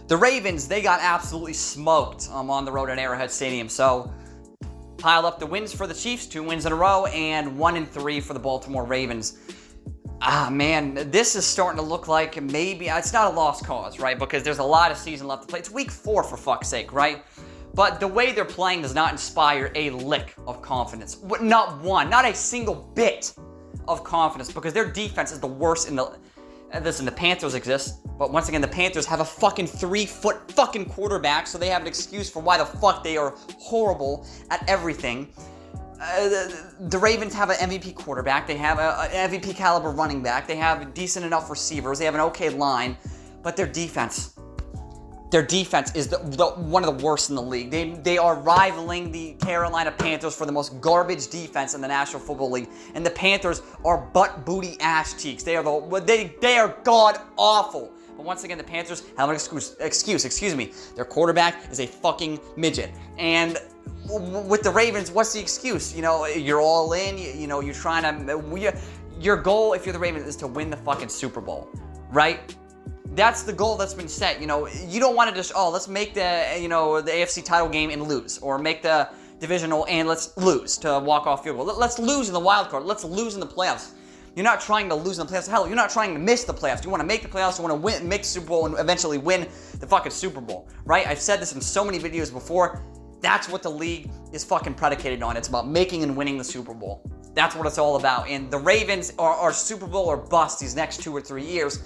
The Ravens, they got absolutely smoked on the road at Arrowhead Stadium. So, pile up the wins for the Chiefs, 2 wins in a row, and 1-3 for the Baltimore Ravens. Man, this is starting to look like maybe, it's not a lost cause, right? Because there's a lot of season left to play. It's week 4, for fuck's sake, right? But the way they're playing does not inspire a lick of confidence. Not one, not a single bit of confidence, because their defense is the worst in the... Listen, the Panthers exist, but once again, the Panthers have a fucking 3-foot fucking quarterback, so they have an excuse for why the fuck they are horrible at everything. The Ravens have an MVP quarterback. They have an MVP caliber running back. They have decent enough receivers. They have an okay line, but their defense is one of the worst in the league. They are rivaling the Carolina Panthers for the most garbage defense in the National Football League, and the Panthers are butt booty ass cheeks. They are god awful. But once again, the Panthers have an excuse. Their quarterback is a fucking midget, and with the Ravens, what's the excuse? You know, you're all in. You're trying to. Your goal, if you're the Ravens, is to win the fucking Super Bowl, right? That's the goal that's been set. You don't want to just, let's make the AFC title game and lose, or make the divisional and let's lose to walk off field goal. Let's lose in the wild card. Let's lose in the playoffs. You're not trying to lose in the playoffs. Hell, you're not trying to miss the playoffs. You want to make the playoffs. You want to make the Super Bowl and eventually win the fucking Super Bowl, right? I've said this in so many videos before. That's what the league is fucking predicated on. It's about making and winning the Super Bowl. That's what it's all about. And the Ravens are Super Bowl or bust these next 2 or 3 years.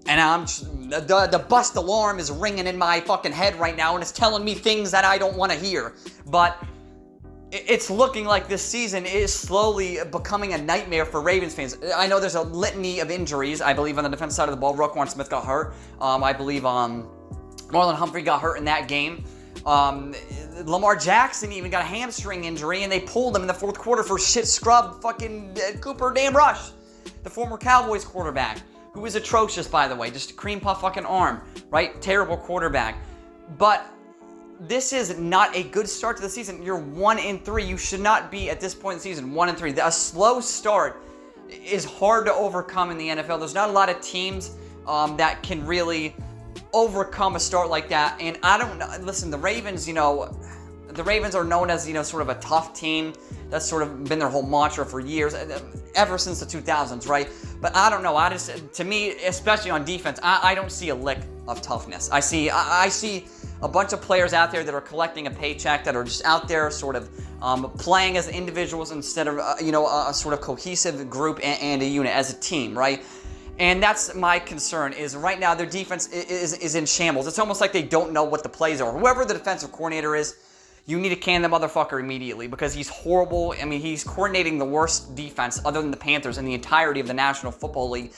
And the bust alarm is ringing in my fucking head right now, and it's telling me things that I don't want to hear. But it's looking like this season is slowly becoming a nightmare for Ravens fans. I know there's a litany of injuries. I believe on the defense side of the ball, Roquan Smith got hurt. I believe Marlon Humphrey got hurt in that game. Lamar Jackson even got a hamstring injury, and they pulled him in the fourth quarter for shit scrub fucking Cooper Rush, the former Cowboys quarterback, who is atrocious, by the way, just a cream puff fucking arm, right? Terrible quarterback. But this is not a good start to the season. You're 1-3. You should not be at this point in the season 1-3. A slow start is hard to overcome in the NFL. There's not a lot of teams that can really overcome a start like that. And I don't know. Listen, the Ravens, the Ravens are known as, sort of a tough team. That's sort of been their whole mantra for years, ever since the 2000s, right? But I don't know. To me, especially on defense, I don't see a lick of toughness. I see a bunch of players out there that are collecting a paycheck, that are just out there sort of playing as individuals instead of, a sort of cohesive group and a unit as a team, right? And that's my concern, is right now their defense is in shambles. It's almost like they don't know what the plays are. Whoever the defensive coordinator is, you need to can the motherfucker immediately, because he's horrible. I mean, he's coordinating the worst defense other than the Panthers in the entirety of the National Football League.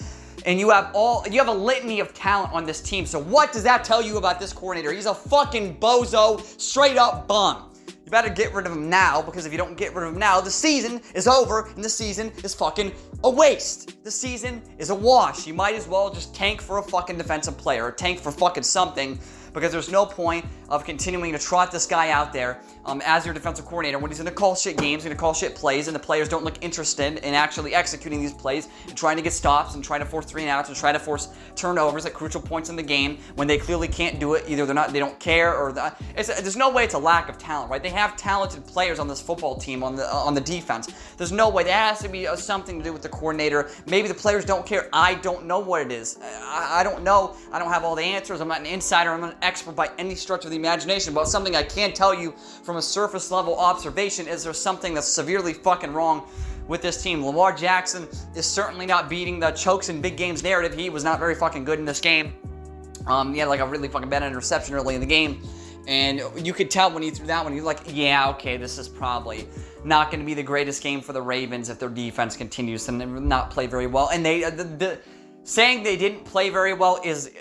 And you have a litany of talent on this team. So what does that tell you about this coordinator? He's a fucking bozo, straight up bum. You better get rid of him now, because if you don't get rid of him now, the season is over and the season is fucking a waste. The season is a wash. You might as well just tank for a fucking defensive player, or tank for fucking something, because there's no point of continuing to trot this guy out there as your defensive coordinator when he's going to call shit games, going to call shit plays, and the players don't look interested in actually executing these plays and trying to get stops and trying to force 3 and outs and try to force turnovers at crucial points in the game when they clearly can't do it. Either they don't care, or there's no way it's a lack of talent, right? They have talented players on this football team on the defense. There's no way. There has to be something to do with the coordinator. Maybe the players don't care. I don't know what it is. I don't know. I don't have all the answers. I'm not an insider. I'm not an expert by any stretch of the imagination, but something I can tell you from a surface level observation is there's something that's severely fucking wrong with this team. Lamar Jackson is certainly not beating the chokes in big games narrative. He was not very fucking good in this game. He had like a really fucking bad interception early in the game, and you could tell when he threw that one, you're like, yeah, okay, this is probably not going to be the greatest game for the Ravens if their defense continues to not play very well. And saying they didn't play very well is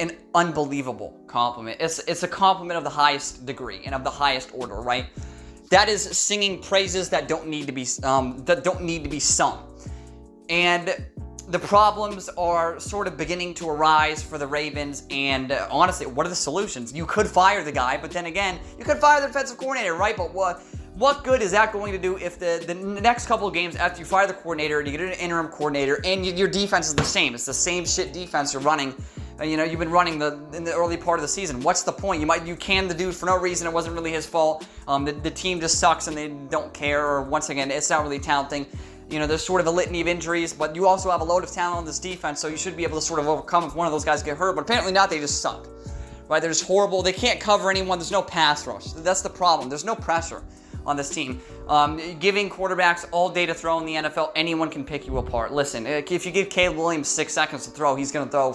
an unbelievable compliment. It's a compliment of the highest degree and of the highest order, right? That is singing praises that don't need to be sung. And the problems are sort of beginning to arise for the Ravens. And honestly, what are the solutions? You could fire the guy, but then again, you could fire the defensive coordinator, right? But what good is that going to do if the next couple of games after you fire the coordinator and you get an interim coordinator and your defense is the same? It's the same shit defense you're running You've been running in the early part of the season. What's the point? You canned the dude for no reason. It wasn't really his fault. The team just sucks and they don't care. Or once again, it's not really a talent thing. There's sort of a litany of injuries, but you also have a load of talent on this defense, so you should be able to sort of overcome if one of those guys get hurt. But apparently not. They just suck. Right? They're just horrible. They can't cover anyone. There's no pass rush. That's the problem. There's no pressure on this team. Giving quarterbacks all day to throw in the NFL, anyone can pick you apart. Listen, if you give Caleb Williams 6 seconds to throw, he's going to throw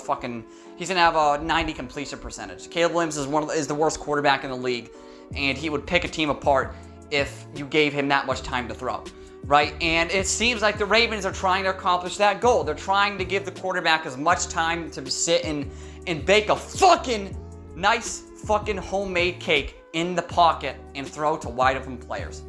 he's going to have a 90 completion percentage. Caleb Williams is the worst quarterback in the league, and he would pick a team apart if you gave him that much time to throw. Right? And it seems like the Ravens are trying to accomplish that goal. They're trying to give the quarterback as much time to sit and bake a fucking nice fucking homemade cake in the pocket and throw to wide open players.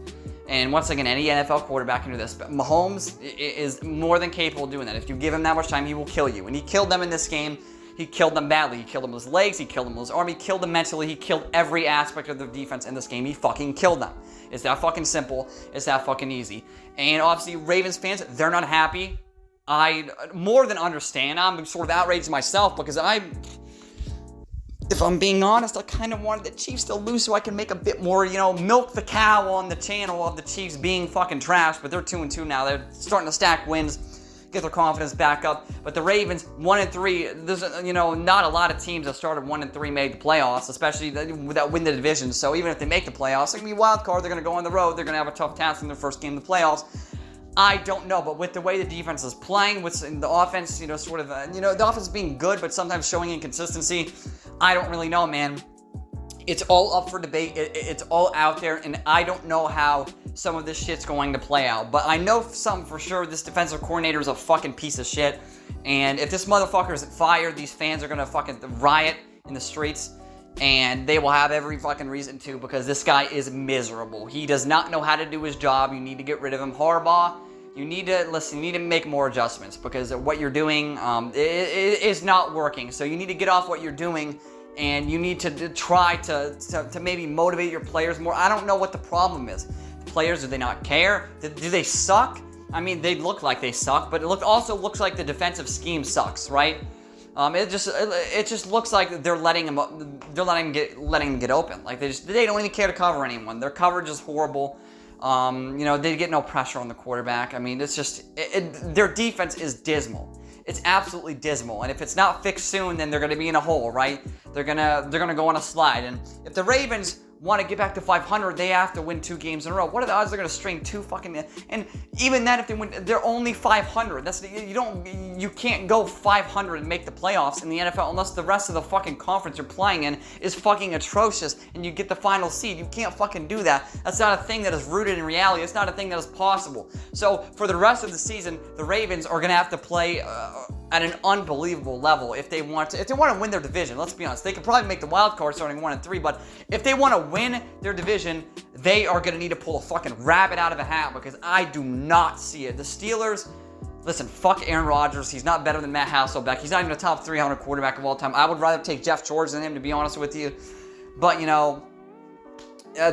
And once again, any NFL quarterback can do this. But Mahomes is more than capable of doing that. If you give him that much time, he will kill you. And he killed them in this game. He killed them badly. He killed them with his legs. He killed them with his arm. He killed them mentally. He killed every aspect of the defense in this game. He fucking killed them. It's that fucking simple. It's that fucking easy. And obviously, Ravens fans, they're not happy. I more than understand. I'm sort of outraged myself because if I'm being honest, I kind of wanted the Chiefs to lose so I can make a bit more, milk the cow on the channel of the Chiefs being fucking trash. But they're 2-2 now. They're starting to stack wins, get their confidence back up. But the Ravens, 1-3, there's, not a lot of teams that started 1-3 made the playoffs, especially that win the division. So even if they make the playoffs, they're going to be a wild card. They're going to go on the road. They're going to have a tough task in their first game of the playoffs. I don't know, but with the way the defense is playing, with the offense, the offense being good, but sometimes showing inconsistency, I don't really know, man. It's all up for debate. It's all out there, and I don't know how some of this shit's going to play out. But I know something for sure. This defensive coordinator is a fucking piece of shit. And if this motherfucker isn't fired, these fans are going to fucking riot in the streets. And they will have every fucking reason to, because this guy is miserable. He does not know how to do his job. You need to get rid of him. Harbaugh, you need to make more adjustments, because what you're doing is not working. So you need to get off what you're doing, and you need to try to maybe motivate your players more. I don't know what the problem is. The players, do they not care? Do they suck? I mean, they look like they suck, but it also looks like the defensive scheme sucks, right? It just looks like they're letting him get open. Like they don't even care to cover anyone. Their coverage is horrible. They get no pressure on the quarterback. I mean, it's just their defense is dismal. It's absolutely dismal. And if it's not fixed soon, then they're going to be in a hole, right? They're gonna go on a slide. And if the Ravens want to get back to 500, they have to win 2 games in a row. What are the odds they're going to string 2 fucking... And even then, if they win, they're only 500. You can't go 500 and make the playoffs in the NFL unless the rest of the fucking conference you're playing in is fucking atrocious and you get the final seed. You can't fucking do that. That's not a thing that is rooted in reality. It's not a thing that is possible. So for the rest of the season, the Ravens are going to have to play at an unbelievable level if they want to win their division. Let's be honest. They could probably make the wild card starting 1-3, but if they want to win their division, they are going to need to pull a fucking rabbit out of a hat, because I do not see it. The Steelers, listen, fuck Aaron Rodgers. He's not better than Matt Hasselbeck. He's not even a top 300 quarterback of all time. I would rather take Jeff George than him, to be honest with you. But,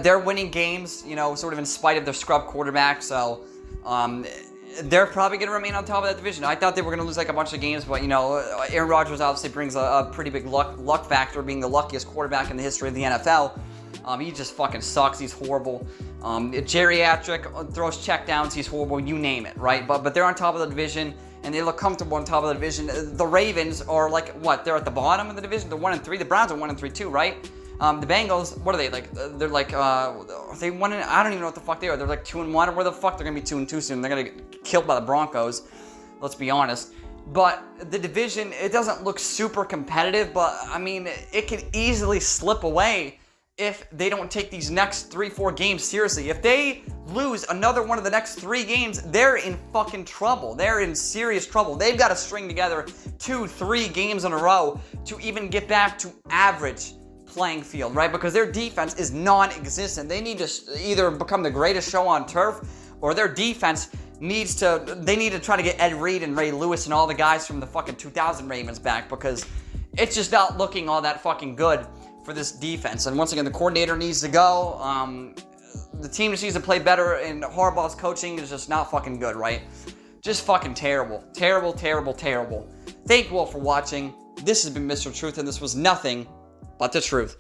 they're winning games, sort of in spite of their scrub quarterback. So, they're probably going to remain on top of that division. I thought they were going to lose like a bunch of games, but, Aaron Rodgers obviously brings a pretty big luck factor, being the luckiest quarterback in the history of the NFL. He just fucking sucks. He's horrible. Geriatric, throws checkdowns. He's horrible. You name it, right? But they're on top of the division, and they look comfortable on top of the division. The Ravens are like, what? They're at the bottom of the division. They're 1-3. The Browns are 1-3 too, right? The Bengals, what are they like? They're like, are they 1? I don't even know what the fuck they are. They're like 2-1. Or where the fuck they're gonna be 2-2 soon? They're gonna get killed by the Broncos. Let's be honest. But the division, it doesn't look super competitive. But I mean, it can easily slip away if they don't take these next 3-4 games seriously. If they lose another one of the next 3 games, they're in fucking trouble. They're in serious trouble. They've got to string together 2-3 games in a row to even get back to average playing field, right? Because their defense is non-existent. They need to either become the greatest show on turf, or their defense needs to try to get Ed Reed and Ray Lewis and all the guys from the fucking 2000 Ravens back, because it's just not looking all that fucking good for this defense. And once again, the coordinator needs to go. The team just needs to play better, and Harbaugh's coaching is just not fucking good, right? Just fucking terrible. Terrible, terrible, terrible. Thank you all for watching. This has been Mr. Truth, and this was nothing but the truth.